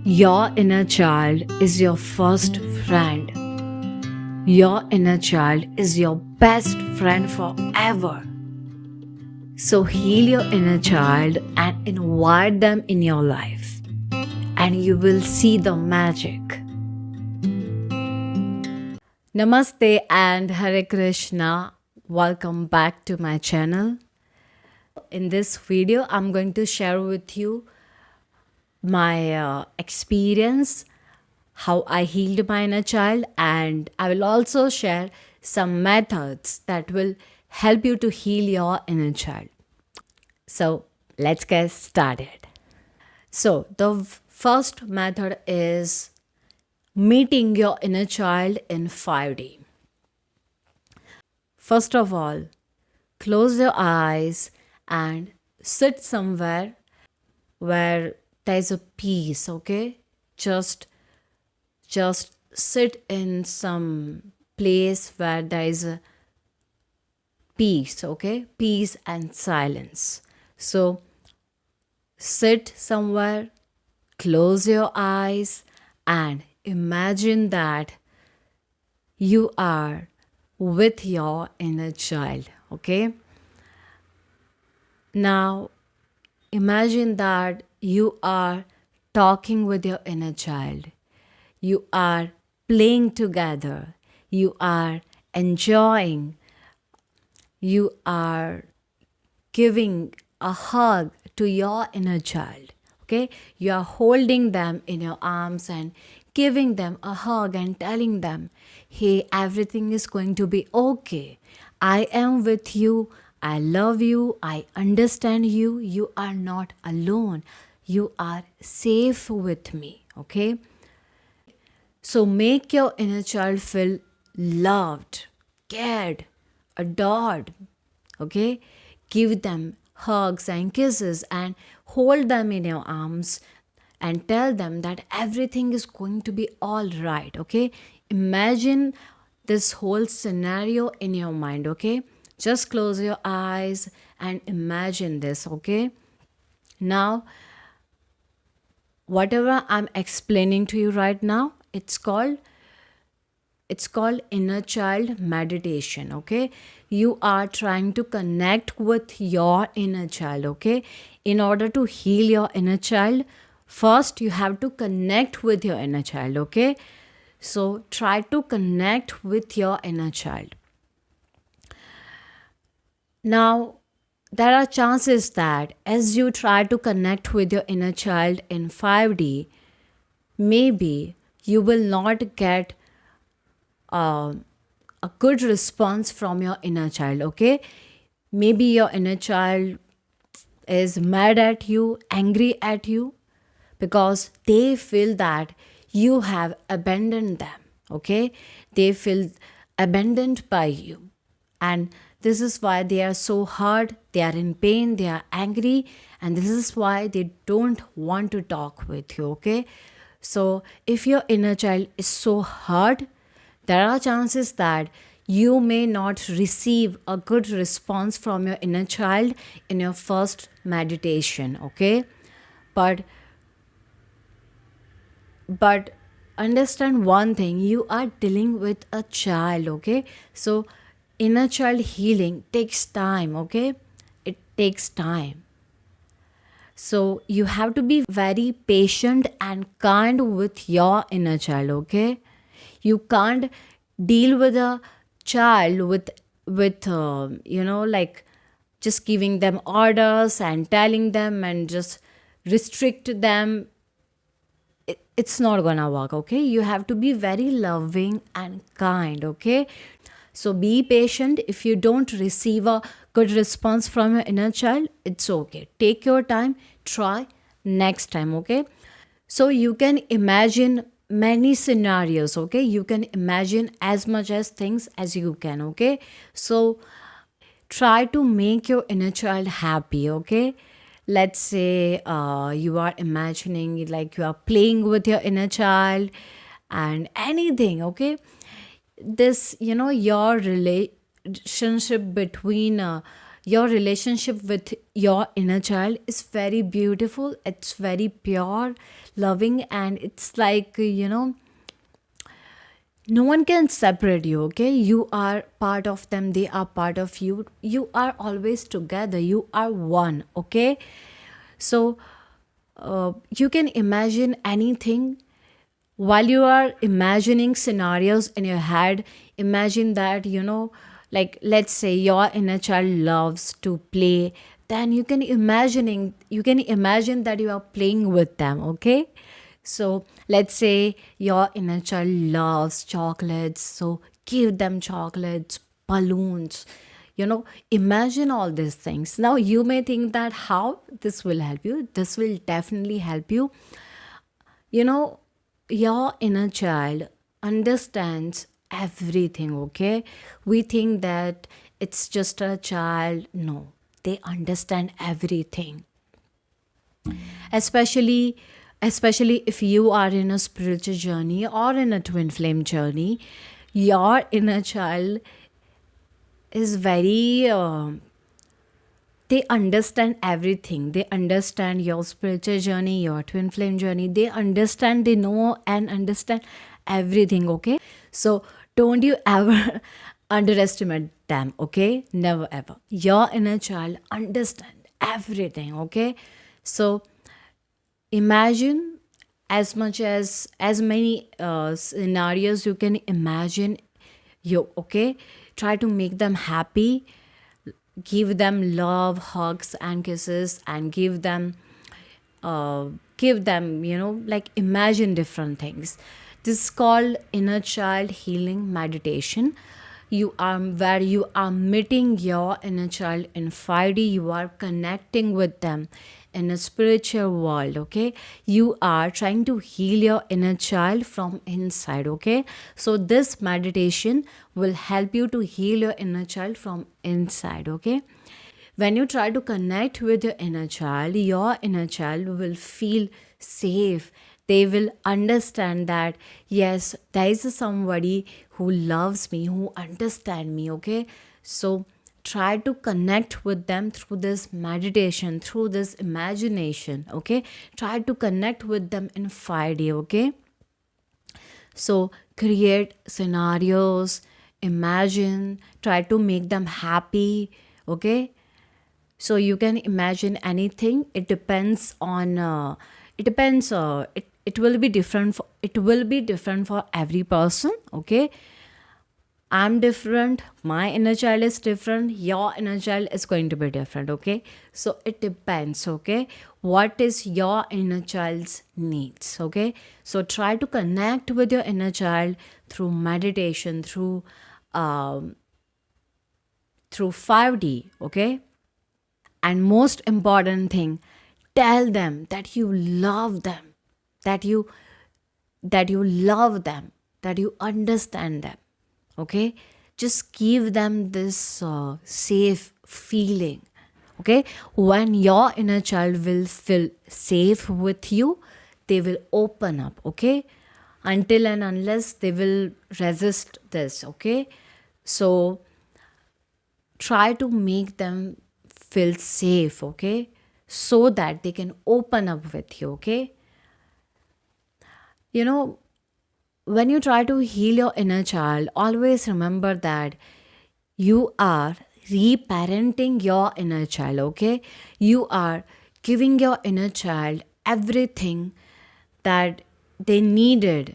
Your inner child is your first friend. Your inner child is your best friend forever. So heal your inner child and invite them in your life, and you will see the magic. Namaste and Hare Krishna. Welcome back to my channel. In this video, I'm going to share with you my experience, how I healed my inner child, and I will also share some methods that will help you to heal your inner child. So let's get started. So the first method is meeting your inner child in 5D. First of all, close your eyes and sit somewhere where there's a peace, okay? Just sit in some place where there is a peace, okay? Peace and silence. So sit somewhere, close your eyes, and imagine that you are with your inner child, okay? Now imagine that you are talking with your inner child. You are playing together. You are enjoying. You are giving a hug to your inner child. Okay? You are holding them in your arms and giving them a hug and telling them, hey, everything is going to be okay. I am with you. I love you. I understand you. You are not alone. You are safe with me. Okay? So make your inner child feel loved, cared, adored. Okay? Give them hugs and kisses and hold them in your arms and tell them that everything is going to be all right. Okay? Imagine this whole scenario in your mind. Okay? Just close your eyes and imagine this. Okay? Now, whatever I'm explaining to you right now, it's called inner child meditation. Okay, you are trying to connect with your inner child. Okay, in order to heal your inner child, first you have to connect with your inner child. Okay, so try to connect with your inner child. Now there are chances that as you try to connect with your inner child in 5D, maybe you will not get a good response from your inner child. Okay, maybe your inner child is mad at you, angry at you, because they feel that you have abandoned them. Okay, they feel abandoned by you, and this is why they are so hurt, they are in pain, they are angry, and this is why they don't want to talk with you. Okay, so if your inner child is so hurt, there are chances that you may not receive a good response from your inner child in your first meditation. Okay, but understand one thing, you are dealing with a child. Okay, so inner child healing takes time. Okay, it takes time. So you have to be very patient and kind with your inner child. Okay, you can't deal with a child with like just giving them orders and telling them and just restrict them. It's not gonna work. Okay, you have to be very loving and kind. Okay, so be patient. If you don't receive a good response from your inner child, it's okay. Take your time, try next time. Okay, so you can imagine many scenarios. Okay, you can imagine as much as things as you can. Okay, so try to make your inner child happy. Okay, let's say you are imagining like you are playing with your inner child and anything. Okay, this your relationship between your relationship with your inner child is very beautiful, it's very pure, loving, and it's like, no one can separate you, okay? You are part of them, they are part of you. You are always together, you are one, okay? So you can imagine anything. While you are imagining scenarios in your head, imagine that, like, let's say your inner child loves to play, then you can imagine that you are playing with them, okay? So let's say your inner child loves chocolates, so give them chocolates, balloons, imagine all these things. Now you may think that how this will help you. This will definitely help you. you know your inner child understands everything, okay? We think that it's just a child. No, they understand everything. Especially especially if you are in a spiritual journey or in a twin flame journey, your inner child is very they understand everything. They understand your spiritual journey, your twin flame journey. They know and understand everything, okay? So don't you ever underestimate them, okay? Never ever. Your inner child understand everything, okay? So imagine as many scenarios you can imagine, you okay? Try to make them happy, give them love, hugs and kisses, and uh, give them, like, imagine different things. This is called inner child healing meditation. Where you are meeting your inner child in 5D. You are connecting with them in a spiritual world, okay? You are trying to heal your inner child from inside, okay? So this meditation will help you to heal your inner child from inside, okay? When you try to connect with your inner child will feel safe. They will understand that, yes, there is somebody who loves me, who understands me, okay? So try to connect with them through this meditation, through this imagination, okay? Try to connect with them in 5D, okay? So create scenarios, imagine, try to make them happy, okay? So you can imagine anything. It will be different for every person, okay? I'm different, my inner child is different, your inner child is going to be different, okay? So it depends, okay? What is your inner child's needs, okay? So try to connect with your inner child through meditation, through 5D, okay? And most important thing, tell them that you love them, that you love them, that you understand them, okay? Just give them this safe feeling, okay? When your inner child will feel safe with you, they will open up, okay? Until and unless they will resist this, okay? So try to make them feel safe, okay? So that they can open up with you, okay? You know, when you try to heal your inner child, always remember that you are reparenting your inner child, okay? You are giving your inner child everything that they needed,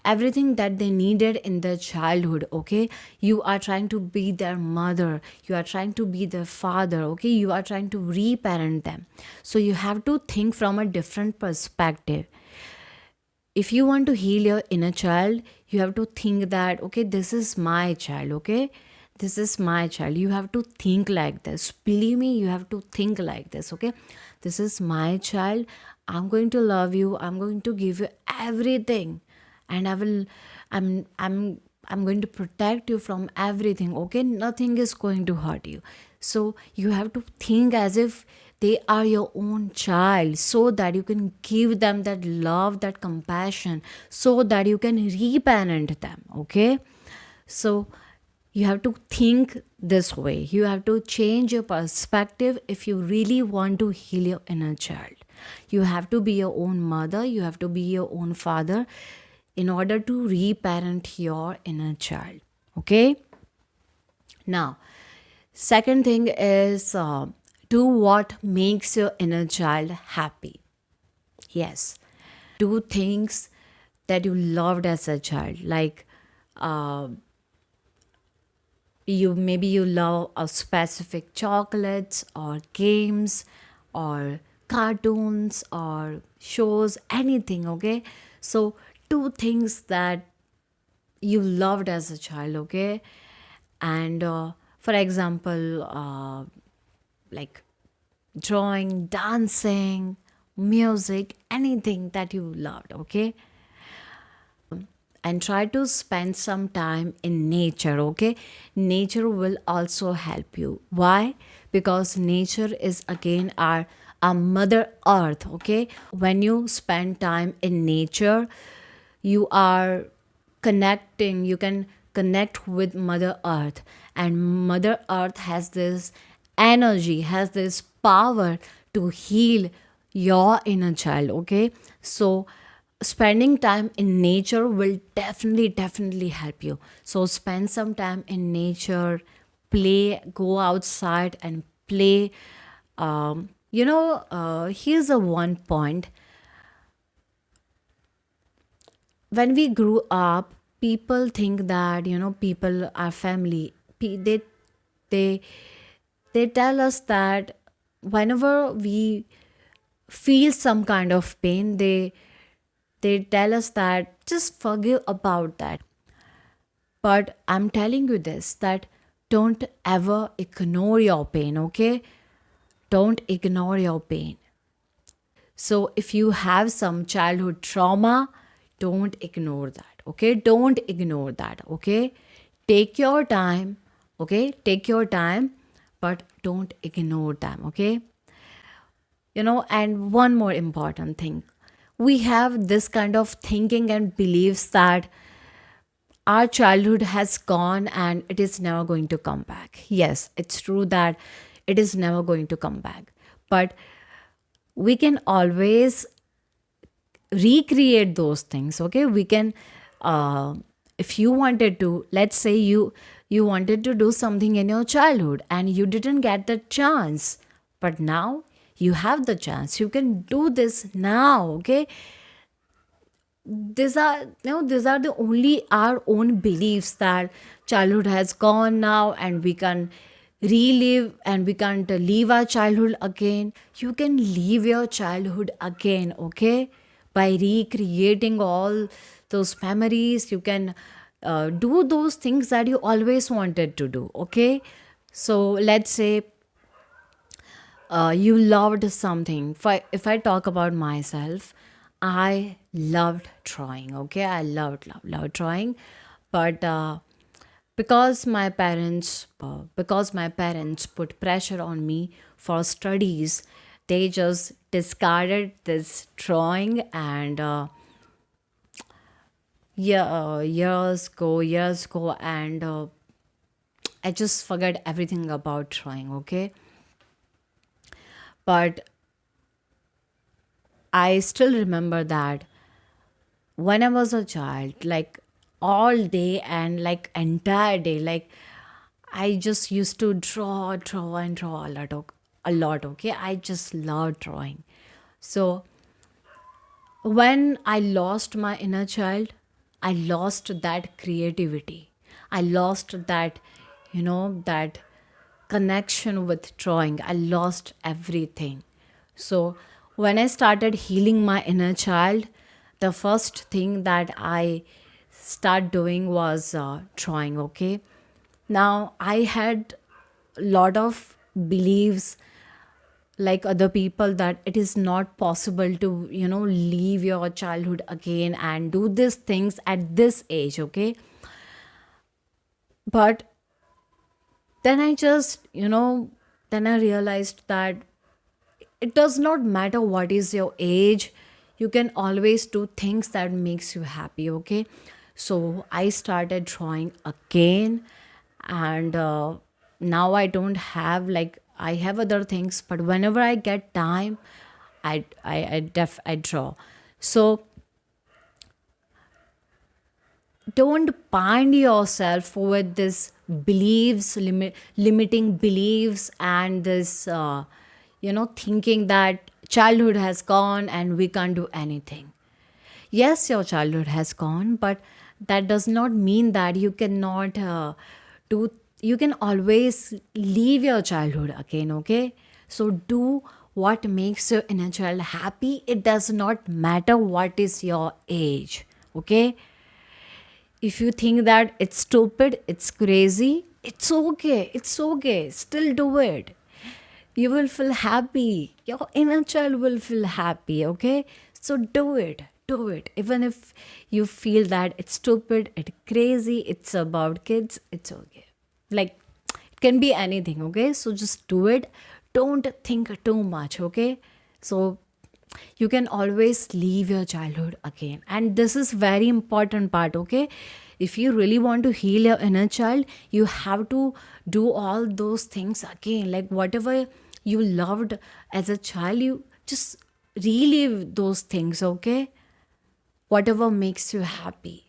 everything that they needed in their childhood, okay? You are trying to be their mother, you are trying to be their father, okay? You are trying to reparent them. So you have to think from a different perspective. If you want to heal your inner child, you have to think that, okay, this is my child, okay? This is my child. You have to think like this. Believe me, you have to think like this, okay? This is my child. I'm going to love you. I'm going to give you everything. And I'm going to protect you from everything, okay? Nothing is going to hurt you. So you have to think as if they are your own child, so that you can give them that love, that compassion, so that you can reparent them, okay? So you have to think this way. You have to change your perspective if you really want to heal your inner child. You have to be your own mother, you have to be your own father in order to reparent your inner child. Okay? Now, second thing is do what makes your inner child happy. Yes. Do things that you loved as a child, like uh, you love a specific chocolates or games or cartoons or shows, anything. Okay, so two things that you loved as a child. Okay, and for example, like drawing, dancing, music, anything that you loved. Okay, and try to spend some time in nature. Okay, nature will also help you. Why? Because nature is again our mother earth. Okay, when you spend time in nature, you are connecting, you can connect with mother earth, and mother earth has this energy, has this power to heal your inner child. Okay, so spending time in nature will definitely help you. So spend some time in nature, play, go outside and play. Here's a one point. When we grew up, people think that, people are family. They they tell us that whenever we feel some kind of pain, they tell us that just forgive about that. But I'm telling you this, that don't ever ignore your pain. Okay, don't ignore your pain. So if you have some childhood trauma, don't ignore that. Okay, don't ignore that. Okay, take your time. Okay, take your time, but don't ignore them. Okay, and one more important thing, we have this kind of thinking and beliefs that our childhood has gone and it is never going to come back. Yes, it's true that it is never going to come back, but we can always recreate those things. Okay, we can, uh, if you wanted to, let's say you wanted to do something in your childhood and you didn't get the chance, but now you have the chance, you can do this now. Okay, these are the only our own beliefs that childhood has gone now and we can relive and we can't leave our childhood again. You can leave your childhood again. Okay, by recreating all those memories, you can do those things that you always wanted to do. Okay, so let's say you loved something. If I talk about myself, I loved drawing. Okay, I loved drawing, but because my parents put pressure on me for studies, they just discarded this drawing. And yeah, years go, and I just forgot everything about drawing. Okay, but I still remember that when I was a child, like all day and like entire day, like I just used to draw and draw a lot. Okay, I just love drawing. So when I lost my inner child, I lost that creativity. I lost that, that connection with drawing. I lost everything. So when I started healing my inner child, the first thing that I start doing was drawing. Okay, now I had a lot of beliefs like other people that it is not possible to leave your childhood again and do these things at this age. Okay, but then I just then I realized that it does not matter what is your age, you can always do things that makes you happy. Okay, so I started drawing again, and now I don't have, like, I have other things, but whenever I get time, I draw. So don't bind yourself with this beliefs, limiting beliefs, and this thinking that childhood has gone and we can't do anything. Yes, your childhood has gone, but that does not mean that you cannot do. You can always leave your childhood again. Okay, so do what makes your inner child happy. It does not matter what is your age. Okay, if you think that it's stupid, it's crazy, it's okay. It's okay. Still do it. You will feel happy. Your inner child will feel happy. Okay? So do it. Do it. Even if you feel that it's stupid, it's crazy, it's about kids, it's okay. Like, it can be anything. Okay? So just do it. Don't think too much. Okay? So you can always leave your childhood again, and this is very important part. Okay, if you really want to heal your inner child, you have to do all those things again, like whatever you loved as a child, you just relive those things. Okay, whatever makes you happy,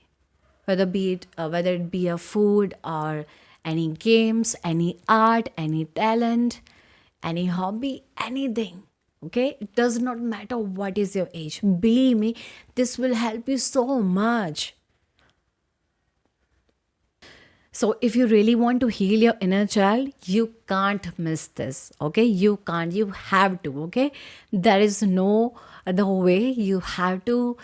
whether it be a food or any games, any art, any talent, any hobby, anything. Okay, it does not matter what is your age. Believe me, this will help you so much. So if you really want to heal your inner child, you can't miss this. Okay, you can't, you have to. Okay, there is no other way. You have to,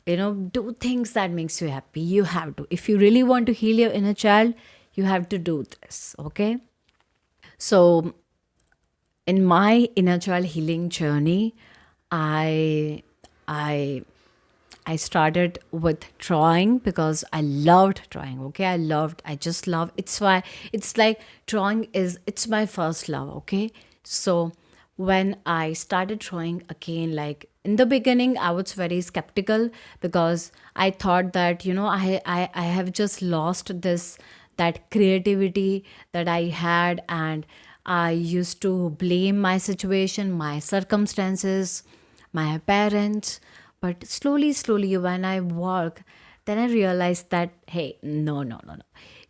do things that makes you happy. You have to. If you really want to heal your inner child, you have to do this. Okay, so in my inner child healing journey, i i I started with drawing because I loved drawing. Okay, I just love. It's why it's like drawing is, it's my first love. Okay, so when I started drawing again, like in the beginning, I was very skeptical because I thought that I have just lost this, that creativity that I had, and I used to blame my situation, my circumstances, my parents. But slowly, slowly, when I work, then I realized that, hey, no, no, no, no.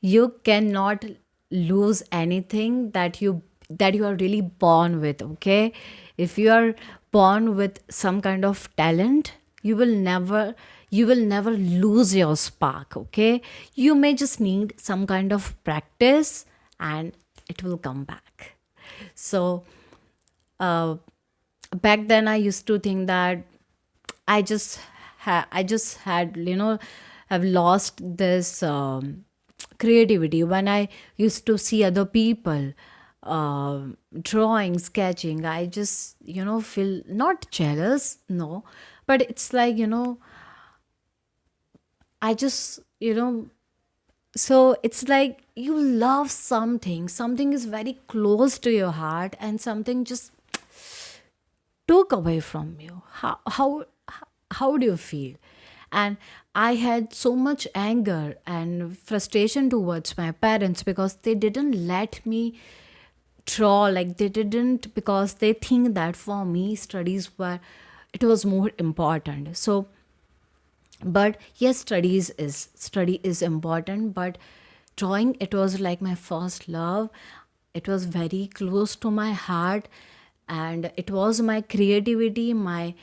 You cannot lose anything that you are really born with. Okay, if you are born with some kind of talent, you will never lose your spark. Okay, you may just need some kind of practice, and it will come back. So uh, back then I used to think that I just had have lost this creativity when I used to see other people drawing, sketching. I just feel not jealous, no, but it's like I just so it's like you love something, something is very close to your heart, and something just took away from you. How do you feel? And I had so much anger and frustration towards my parents because they didn't let me draw, like they didn't, because they think that for me studies were, it was more important. So, but yes, study is important, but drawing, it was like my first love. It was very close to my heart, and it was my creativity, my,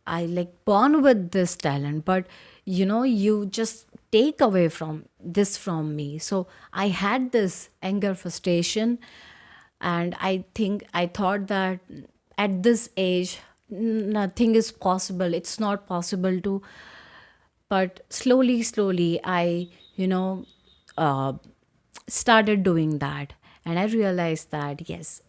I like born with this talent, but you just take away from this from me. So I had this anger, frustration, and I thought that at this age nothing is possible. It's not possible to. But slowly, slowly, I uh, started doing that, and I realized that yes.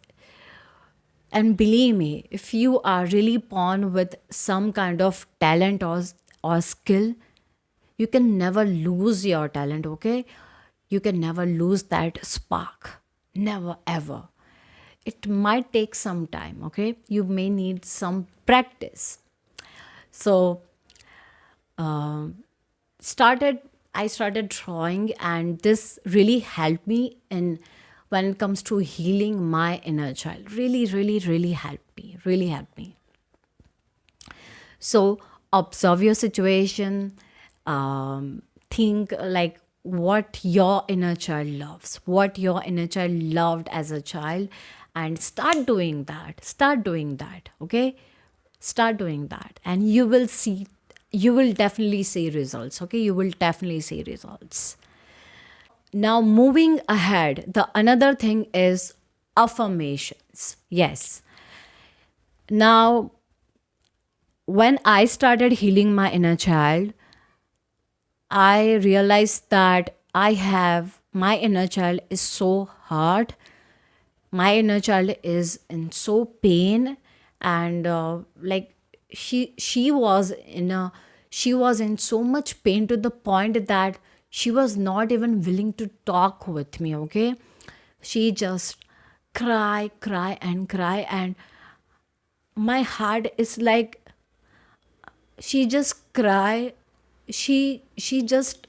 And believe me, if you are really born with some kind of talent or skill, you can never lose your talent. Okay, you can never lose that spark, never ever. It might take some time. Okay, you may need some practice. So started I started drawing, and this really helped me in when it comes to healing my inner child. Really, really, really helped me. Really helped me. So observe your situation, think like what your inner child loves, what your inner child loved as a child, and start doing that. Start doing that, okay? Start doing that, and you will see, you will definitely see results, okay? You will definitely see results. Now, moving ahead, the another thing is affirmations. Yes. Now, when I started healing my inner child, I realized that I have my inner child is so hard. My inner child is in so pain, and like she was in a, she was in so much pain to the point that she was not even willing to talk with me. Okay, she just cry and cry, and my heart is like, she just cry, she just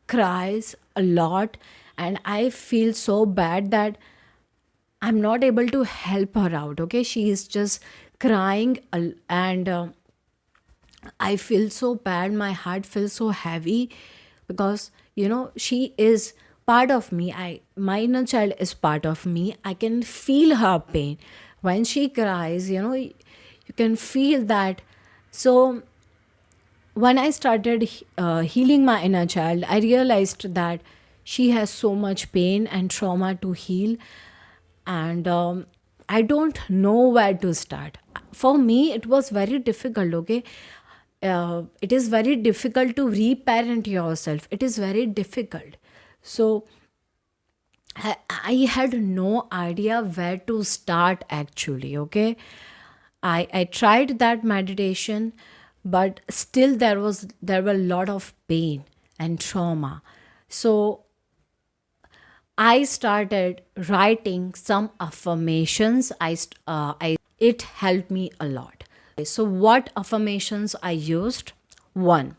cries a lot, and I feel so bad that I'm not able to help her out. Okay, she is just crying, and I feel so bad. My heart feels so heavy because she is part of me. My inner child is part of me. I can feel her pain when she cries. You can feel that. So when I started healing my inner child, I realized that she has so much pain and trauma to heal, and I don't know where to start. For me, it was very difficult. Okay, it is very difficult to reparent yourself. It is very difficult. So I had no idea where to start actually. Okay, I tried that meditation, but still there were a lot of pain and trauma. So I started writing some affirmations. It helped me a lot. So what affirmations I used? One,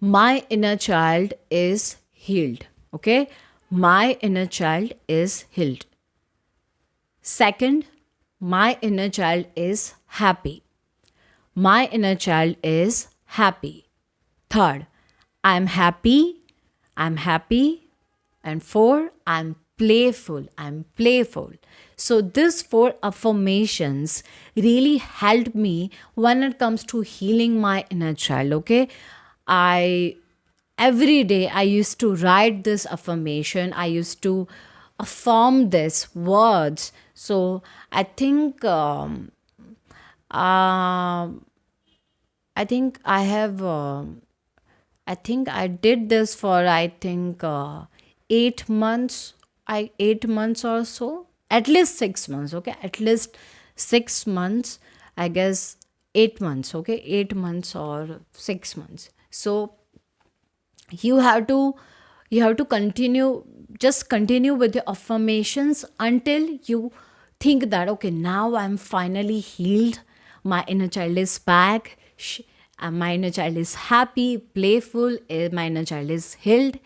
my inner child is healed. Okay, my inner child is healed. Second, my inner child is happy. My inner child is happy. Third, I'm happy. I'm happy. And four, I'm playful. I'm playful. So these four affirmations really helped me when it comes to healing my inner child. Okay, I every day I used to write this affirmation. I used to affirm these words. So I think um I think I have. I think I did this for, I think, 8 months. 8 months or so. At least 6 months. Okay, at least 6 months. I guess 8 months. Okay, 8 months or 6 months. So you have to continue, just continue with your affirmations until you think that, okay, now I'm finally healed, my inner child is back, my inner child is happy, playful, my inner child is healed.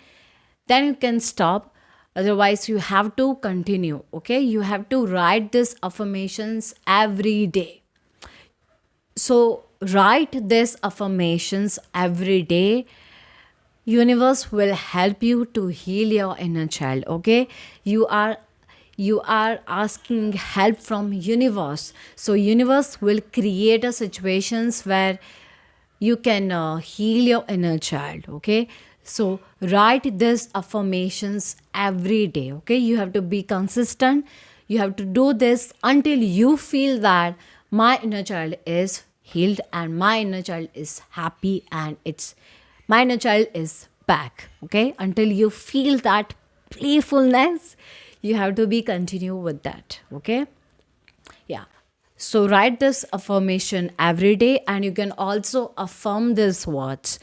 Then you can stop. Otherwise you have to continue. Okay, you have to write these affirmations every day. So write these affirmations every day. Universe will help you to heal your inner child. Okay, you are asking help from universe, so universe will create a situations where you can heal your inner child. Okay, so write these affirmations every day. Okay, you have to be consistent. You have to do this until you feel that my inner child is healed and my inner child is happy and it's my inner child is back. Okay, until you feel that playfulness, you have to be continue with that. Okay, yeah. So write this affirmation every day, and you can also affirm these words.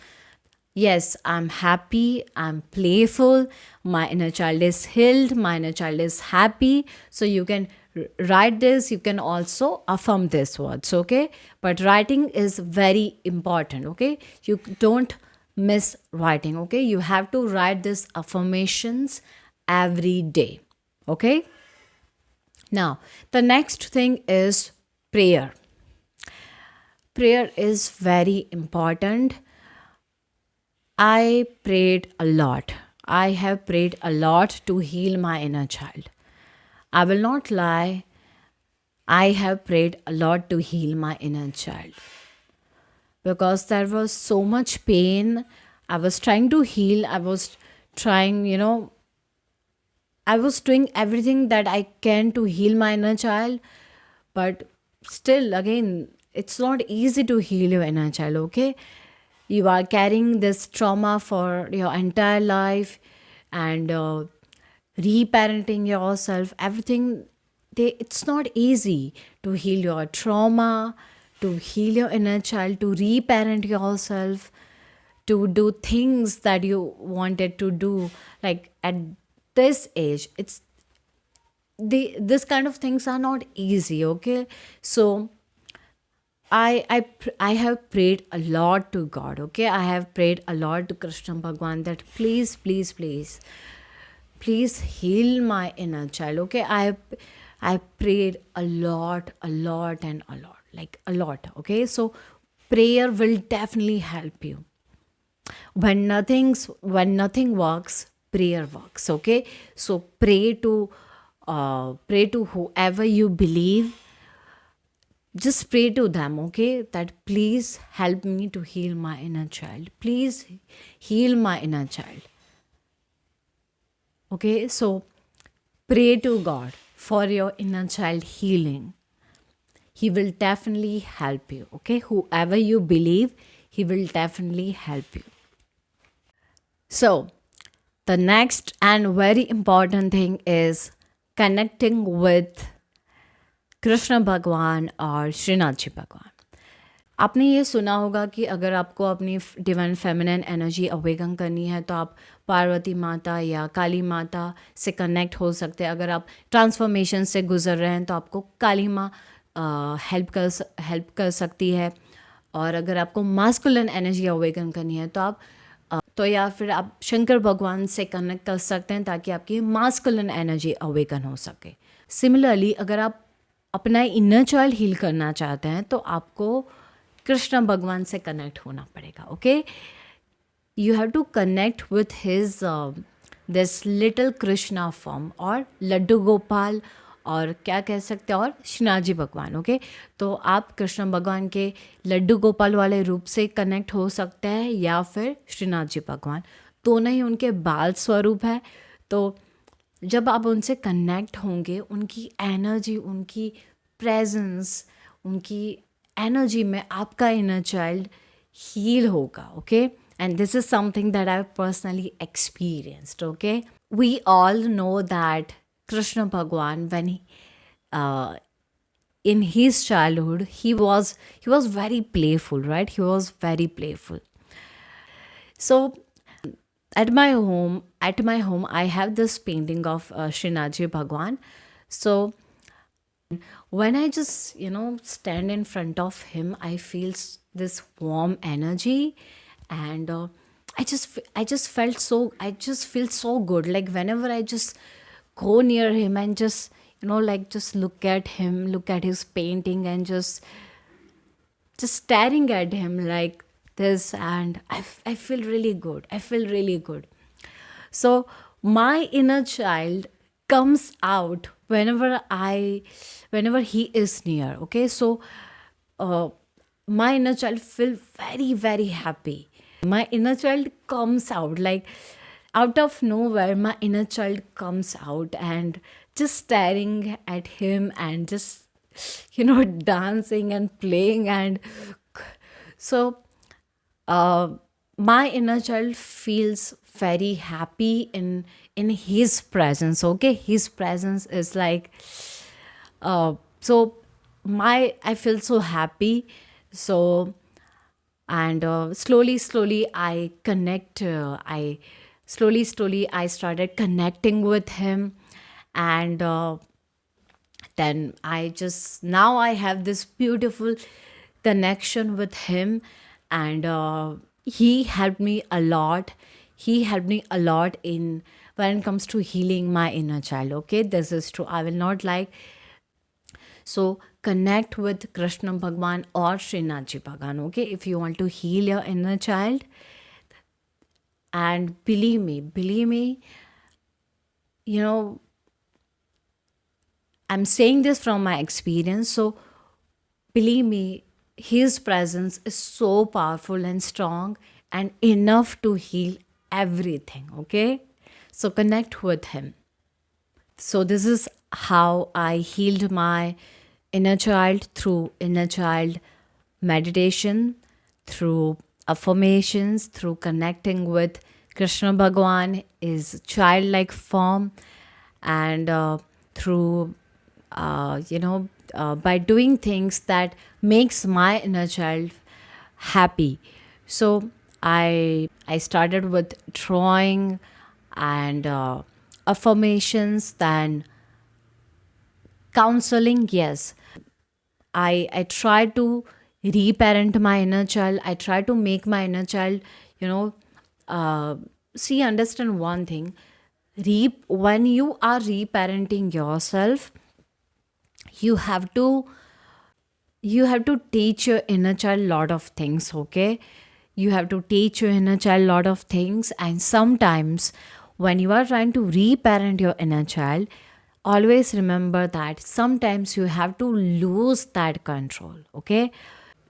Yes, I'm happy, I'm playful, my inner child is healed, my inner child is happy. So you can write this, you can also affirm these words. Okay, but writing is very important. Okay, you don't miss writing. Okay, you have to write these affirmations every day. Okay. Now, the next thing is prayer. Prayer is very important. I prayed a lot. I have prayed a lot to heal my inner child. I will not lie. I have prayed a lot to heal my inner child because there was so much pain. I was trying to heal. I was trying, I was doing everything that I can to heal my inner child, but still, again, it's not easy to heal your inner child, okay? You are carrying this trauma for your entire life and reparenting yourself, everything. It's not easy to heal your trauma, to heal your inner child, to reparent yourself, to do things that you wanted to do. Like at this age, this kind of things are not easy, okay? So I have prayed a lot to God, okay? I have prayed a lot to Krishna Bhagwan that please, please, please, please heal my inner child, okay? I prayed a lot, and a lot, like a lot, okay? So prayer will definitely help you. When nothing works, prayer works, okay? So pray to whoever you believe. Just pray to them, okay, that please help me to heal my inner child, please heal my inner child. Okay, so pray to God for your inner child healing. He will definitely help you, okay? Whoever you believe, he will definitely help you. So the next and very important thing is connecting with Krishna भगवान और श्रीनाथ जी भगवान. आपने ये सुना होगा कि अगर आपको अपनी डिवाइन फेमिनिन एनर्जी अवेकन करनी है तो आप पार्वती माता या काली माता से कनेक्ट हो सकते हैं. अगर आप ट्रांसफॉर्मेशन से गुजर रहे हैं तो आपको काली माँ हेल्प कर सकती है. और अगर आपको मास्कुलिन एनर्जी अवेकन करनी है तो आप तो या फिर आप शंकर भगवान से कनेक्ट कर सकते हैं ताकि आपकी मास्कुलिन एनर्जी अवेकन हो सके. सिमिलरली अगर आप अपना इनर चाइल्ड हील करना चाहते हैं तो आपको कृष्ण भगवान से कनेक्ट होना पड़ेगा, okay? You have to connect with his this little Krishna form और लड्डू गोपाल और क्या कह सकते हैं और श्रीनाथ जी भगवान, ओके? तो आप कृष्ण भगवान के लड्डू गोपाल वाले रूप से कनेक्ट हो सकते हैं या फिर श्रीनाथ जी भगवान, दोनों ही उनके बाल स्वरूप है. तो जब आप उनसे कनेक्ट होंगे, उनकी एनर्जी, उनकी प्रेजेंस, उनकी एनर्जी में आपका इनर चाइल्ड हील होगा, okay? And this is something that I personally experienced, okay? We all know that Krishna Bhagwan when in his childhood he was very playful, right? He was very playful. So at my home I have this painting of Srinath Ji Bhagwan. So when I just stand in front of him, I feel this warm energy, and I just feel so good. Like whenever I just go near him and just just look at him, look at his painting, and just staring at him like this, and I feel really good. I feel really good. So my inner child comes out whenever he is near, okay? So my inner child feel very, very happy. My inner child comes out, like out of nowhere my inner child comes out and just staring at him and just dancing and playing. And so my inner child feels very happy in his presence, okay? His presence is like so I feel so happy. So and slowly I connect, I slowly I started connecting with him. And then now I have this beautiful connection with him. And he helped me a lot. He helped me a lot in when it comes to healing my inner child. Okay, this is true. I will not like. So connect with Krishna Bhagwan or Srinathji Bhagwan. Okay, if you want to heal your inner child, and believe me, you know, I'm saying this from my experience. So believe me, his presence is so powerful and strong and enough to heal everything. Okay, so connect with him. So this is how I healed my inner child, through inner child meditation, through affirmations, through connecting with Krishna Bhagwan, his childlike form, and through by doing things that makes my inner child happy. So I started with drawing and affirmations, then counseling. Yes, I try to reparent my inner child. I try to make my inner child, you know, see, understand one thing. When you are reparenting yourself, you have to teach your inner child lot of things. Okay, you have to teach your inner child lot of things. And sometimes when you are trying to reparent your inner child, always remember that sometimes you have to lose that control. Okay,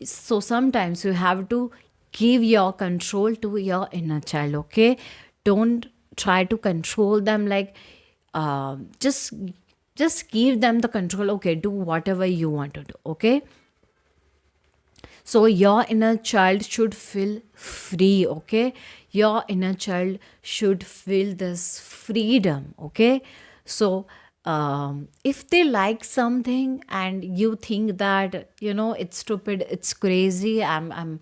so sometimes you have to give your control to your inner child. Okay, don't try to control them, like uh, just just give them the control. Okay, do whatever you want to do. Okay, so your inner child should feel free. Okay, your inner child should feel this freedom. Okay, so if they like something and you think that, it's stupid, it's crazy, I'm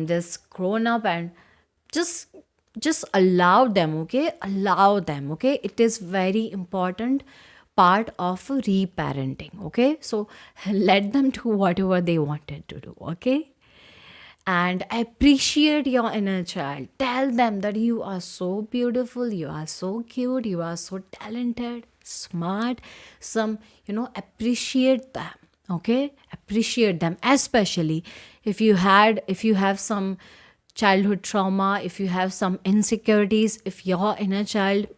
just grown up, and just allow them. Okay, allow them. Okay, it is very important part of reparenting. Okay, so let them do whatever they wanted to do. Okay, and appreciate your inner child. Tell them that you are so beautiful, you are so cute, you are so talented, smart. Some, appreciate them. Okay, appreciate them, especially if you have some childhood trauma, if you have some insecurities, if your inner child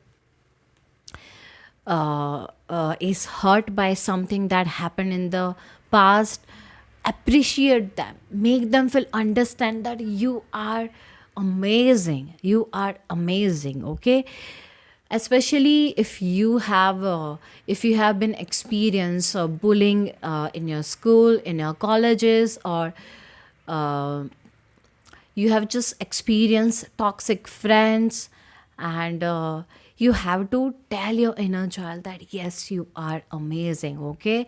is hurt by something that happened in the past. Appreciate them, make them feel, understand that you are amazing, you are amazing. Okay, especially if you have been experienced bullying in your school, in your colleges, or uh, you have just experienced toxic friends, and you have to tell your inner child that yes, you are amazing. Okay,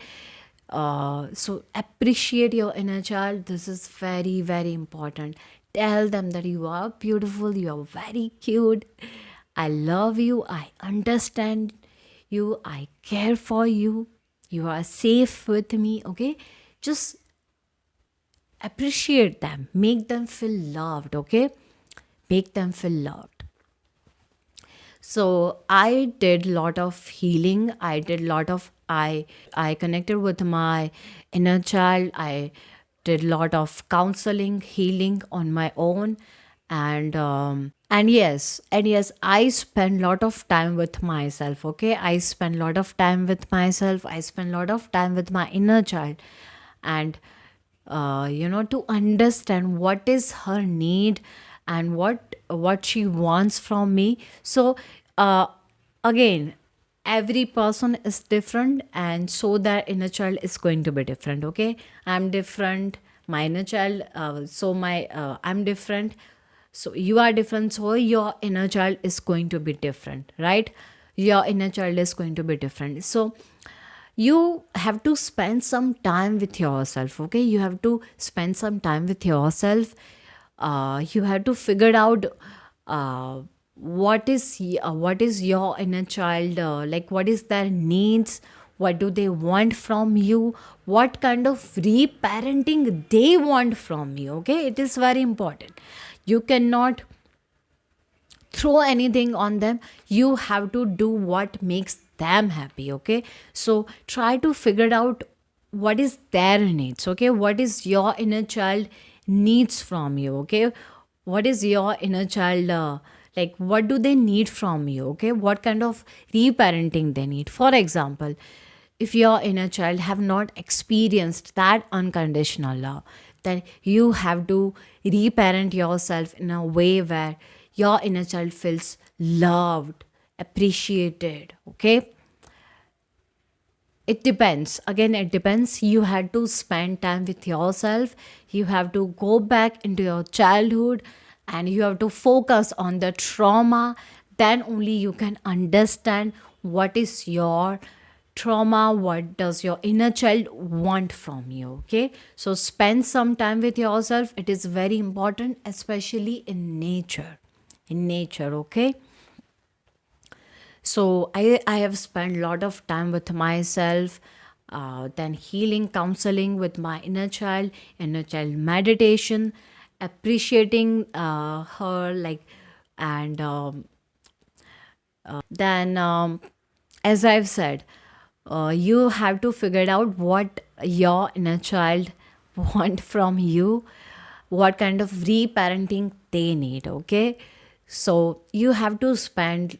so appreciate your inner child. This is very, very important. Tell them that you are beautiful, you are very cute, I love you, I understand you, I care for you, you are safe with me. Okay, just appreciate them, make them feel loved. Okay, make them feel loved. So I did lot of healing. I did lot of I connected with my inner child. I did lot of counseling, healing on my own, and yes, I spend lot of time with myself. Okay, I spend lot of time with myself. I spend lot of time with my inner child, and to understand what is her need and what she wants from me. So uh, again, every person is different, and so that inner child is going to be different. Okay, I'm different, my inner child, so my I'm different, so you are different, so your inner child is going to be different, right? Your inner child is going to be different. So you have to spend some time with yourself. Okay, you have to spend some time with yourself. You have to figure out what is your inner child, like what is their needs, what do they want from you, what kind of reparenting they want from you. Okay, it is very important. You cannot throw anything on them. You have to do what makes them happy. Okay, so try to figure out what is their needs. Okay, what is your inner child needs from you. Okay, what is your inner child like, what do they need from you? Okay, what kind of reparenting they need? For example, if your inner child have not experienced that unconditional love, then you have to reparent yourself in a way where your inner child feels loved, appreciated. Okay, it depends. Again, it depends. You had to spend time with yourself. You have to go back into your childhood and you have to focus on the trauma. Then only you can understand what is your trauma, what does your inner child want from you. Okay, so spend some time with yourself. It is very important, especially in nature. In nature, okay. So I have spent a lot of time with myself, then healing, counseling with my inner child meditation, appreciating her, like, and then as I've said, you have to figure out what your inner child want from you, what kind of reparenting they need. Okay, so you have to spend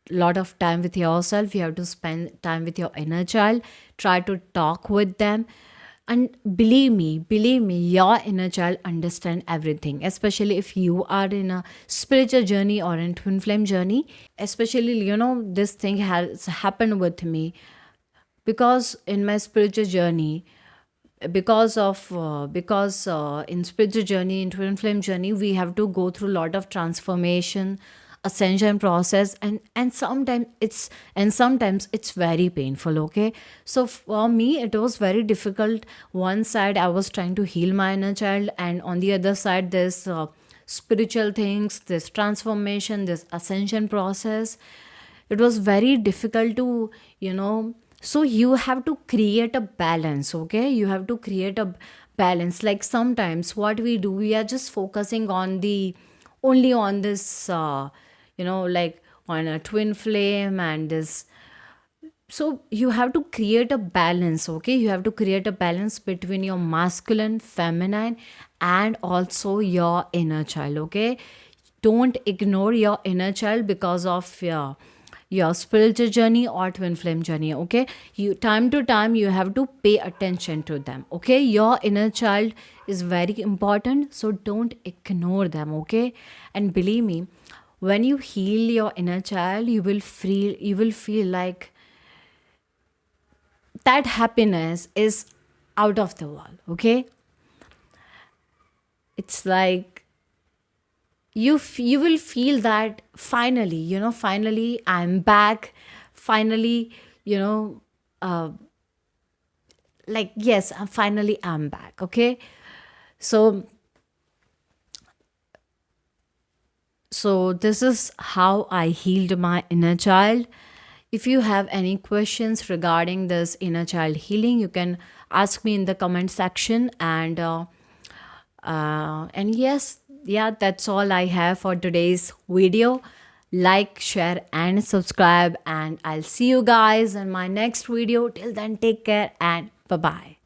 lot of time with yourself. You have to spend time with your inner child. Try to talk with them, and believe me, your inner child understand everything, especially if you are in a spiritual journey or in twin flame journey. Especially, this thing has happened with me because in my spiritual journey, because in spiritual journey, in twin flame journey, we have to go through a lot of transformation, ascension process, and sometimes it's very painful. Okay, so for me it was very difficult. One side I was trying to heal my inner child, and on the other side this spiritual things, this transformation, this ascension process. It was very difficult to, so you have to create a balance. Okay, you have to create a balance. Like sometimes what we do, we are just focusing on the only on this like on a twin flame and this. So you have to create a balance. Okay, you have to create a balance between your masculine, feminine, and also your inner child. Okay, don't ignore your inner child because of your spiritual journey or twin flame journey. Okay, you time to time you have to pay attention to them. Okay, your inner child is very important, so don't ignore them. Okay, and believe me, when you heal your inner child, you will feel like that happiness is out of the world. Okay, it's like you will feel that finally, finally I'm back. Finally, you know uh, like, yes, finally I'm back. Okay, so this is how I healed my inner child. If you have any questions regarding this inner child healing, you can ask me in the comment section. And yes, yeah, that's all I have for today's video. Like, share, and subscribe, and I'll see you guys in my next video. Till then, take care and bye bye.